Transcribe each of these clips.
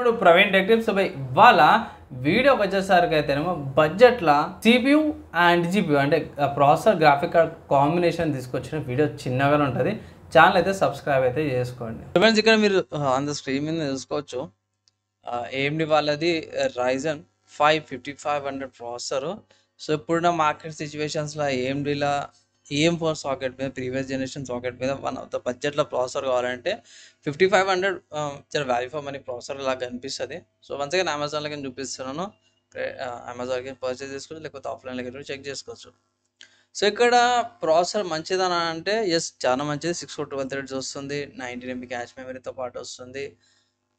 ఇప్పుడు Praveen tech tips ఇవాళ వీడియోకి వచ్చేసరికి అయితేనేమో బడ్జెట్లో CPU అండ్ GPU అంటే ప్రాసెసర్ గ్రాఫిక్ కార్డ్ కాంబినేషన్ తీసుకొచ్చిన వీడియో చిన్నగానే ఉంటుంది. ఛానల్ అయితే సబ్స్క్రైబ్ అయితే చేసుకోండి. ఫ్రెండ్స్ ఇక్కడ మీరు ఆన్ ద స్క్రీన్ మీద చూసుకోవచ్చు. AMD వాళ్ళది Ryzen 5 5500 ప్రాసెసర్. సో ఇప్పుడున్న మార్కెట్ సిచ్యువేషన్స్లో AMDలో ఏం ఫోర్ సాకెట్ మీద ప్రీవియస్ జనరేషన్ సాకెట్ మీద వన్ ఆఫ్ ద బడ్జెట్లో ప్రాసెసర్ కావాలంటే 5500 చాలా వాల్యూ ఫర్ మనీ ప్రాసెసర్ లాగా అనిపిస్తుంది. సో వన్స్ అగైన్ అమెజాన్లో చూపిస్తున్నాను. అమెజాన్కి పర్చేస్ చేసుకోవచ్చు, లేకపోతే ఆఫ్లైన్లోకి వెళ్ళి చెక్ చేసుకోవచ్చు. సో ఇక్కడ ప్రాసెసర్ మంచిదని అంటే ఎస్ చాలా మంచిది. 6/12 థ్రెడ్స్ వస్తుంది, 19 MB క్యాష్ మెమరీతో పాటు వస్తుంది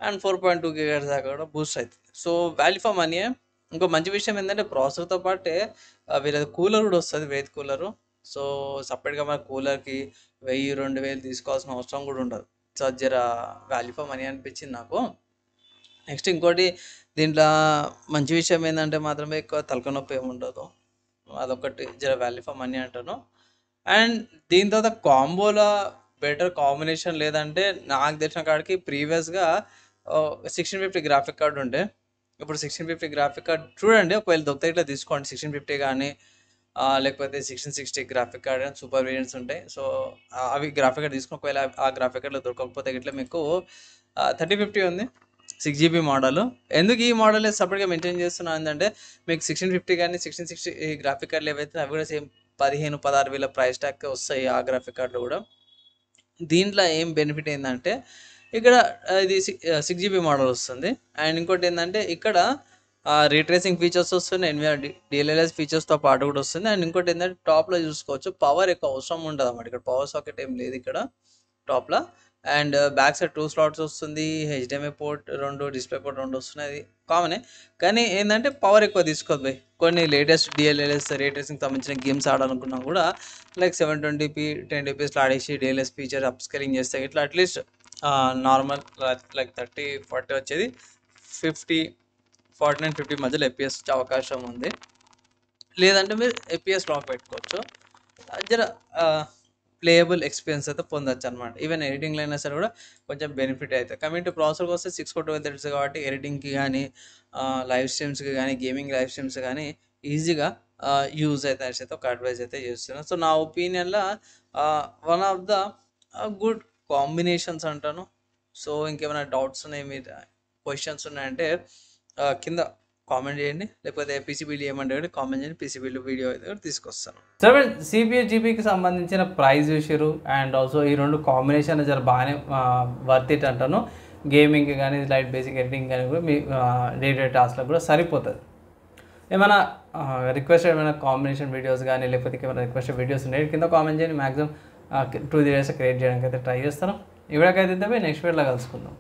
అండ్ 4.2 GHz దాకా కూడా బూస్ట్ అవుతుంది. So value for money. ఇంకో మంచి విషయం ఏంటంటే ప్రాసెసర్తో పాటే వీళ్ళది కూలర్ కూడా వస్తుంది, వేత్ కూలరు. సో సపరేట్గా మన కూలర్కి 1000-2000 తీసుకోవాల్సిన అవసరం కూడా ఉండదు. సో జర వాల్యూ ఫర్ మనీ అనిపించింది నాకు. నెక్స్ట్ ఇంకోటి దీంట్లో మంచి విషయం ఏంటంటే మాత్రమే ఎక్కువ తలకనొప్పి ఏమి ఉండదు. అదొకటి జర వాల్యూ ఫర్ మనీ అంటాను. అండ్ దీని తర్వాత కాంబోలో బెటర్ కాంబినేషన్ లేదంటే నాకు తెలిసిన కాడికి ప్రీవియస్గా 1650 గ్రాఫిక్ కార్డ్ ఉండే. ఇప్పుడు 1650 గ్రాఫిక్ కార్డ్ చూడండి, ఒకవేళ దొరికితే ఇట్లా తీసుకోండి. 1650 కానీ లేకపోతే 1660 గ్రాఫిక్ కార్డ్ అని సూపర్ వేరియంట్స్ ఉంటాయి. సో అవి గ్రాఫిక్ కార్డ్ తీసుకుని ఒకవేళ ఆ గ్రాఫిక్ కార్డ్లో దొరకకపోతే ఇట్లా మీకు 3050 ఉంది, 6GB మోడల్. ఎందుకు ఈ మోడల్ సపరేట్గా మెయింటైన్ చేస్తున్నాను ఏంటంటే మీకు 1650 కానీ 1660 గ్రాఫిక్ కార్డులు ఏవైతే అవి కూడా సేమ్ 15-16 వేల ప్రైస్ ట్యాగ్ వస్తాయి ఆ గ్రాఫిక్ కార్డులు కూడా. దీంట్లో ఏం బెనిఫిట్ ఏంటంటే ఇక్కడ ఇది 6GB మోడల్ వస్తుంది. అండ్ ఇంకోటి ఏంటంటే ఇక్కడ రీట్రేసింగ్ ఫీచర్స్ వస్తున్నాయి, NVIDIA DLSS ఫీచర్స్తో పాటు కూడా వస్తుంది. అండ్ ఇంకోటి ఏంటంటే టాప్లో చూసుకోవచ్చు పవర్ ఎక్కువ అవసరం ఉండదు అన్నమాట. ఇక్కడ పవర్ సాకెట్ ఏం లేదు ఇక్కడ టాప్లో. అండ్ బ్యాక్ సైడ్ 2 స్లాట్స్ వస్తుంది, HDMI పోర్ట్ 2, డిస్ప్లే పోర్ట్ 2 వస్తున్నాయి. అది కామనే, కానీ ఏంటంటే పవర్ ఎక్కువ తీసుకోదు బై. కొన్ని లేటెస్ట్ DLSS రేట్రేసింగ్ సంబంధించిన గేమ్స్ ఆడాలనుకున్నా కూడా like 720p 10 ఆడేసి DLSS feature up scaling చేస్తే ఇట్లా అట్లీస్ట్ నార్మల్ లైక్ 30-40 వచ్చేది 49-50 మధ్యలో FPS వచ్చే అవకాశం ఉంది. లేదంటే మీరు FPS లాక్ పెట్టుకోవచ్చు. జర ప్లేయబుల్ ఎక్స్పీరియన్స్ అయితే పొందొచ్చు అనమాట. ఈవెన్ ఎడిటింగ్లో అయినా సరే కూడా కొంచెం బెనిఫిట్ అవుతుంది. కమింగ్ టు ప్రాసెసర్కి వస్తే 6/12 థ్రెడ్స్ కాబట్టి ఎడిటింగ్కి కానీ లైవ్ స్ట్రీమ్స్కి కానీ గేమింగ్ లైవ్ స్ట్రీమ్స్ కానీ ఈజీగా యూజ్ అయితే ఒక అడ్వైజ్ అయితే చేస్తున్నాను. సో నా ఒపీనియన్లో one of the good combinations అంటాను. సో ఇంకేమైనా డౌట్స్ ఉన్నాయి, మీరు క్వశ్చన్స్ ఉన్నాయంటే కింద కామెంట్ చేయండి, లేకపోతే PCB ఏమంటే కామెంట్ చేయండి. PCB వీడియో అయితే తీసుకొస్తాను. సరే, CPU GPUకి సంబంధించిన ప్రైస్ చూసారు. అండ్ ఆల్సో ఈ రెండు కాంబినేషన్ జర బాగానే వర్త్ ఇట్ అంటాను. గేమింగ్కి కానీ లైట్ బేసిక్ ఎడిటింగ్ కానీ కూడా మీ డే టు డే టాస్క్లకు కూడా సరిపోతుంది. ఏమైనా రిక్వెస్ట్ ఏమైనా కాంబినేషన్ వీడియోస్ కానీ లేకపోతే ఏమైనా రిక్వెస్ట్ వీడియోస్ ఉన్నాయి కింద కామెంట్ చేయండి. మ్యాక్సిమం 2 days క్రియేట్ చేయడానికి అయితే ట్రై చేస్తాను. ఈ వీడియోకి అయితే నెక్స్ట్ వీడియోలో కలుసుకుందాం.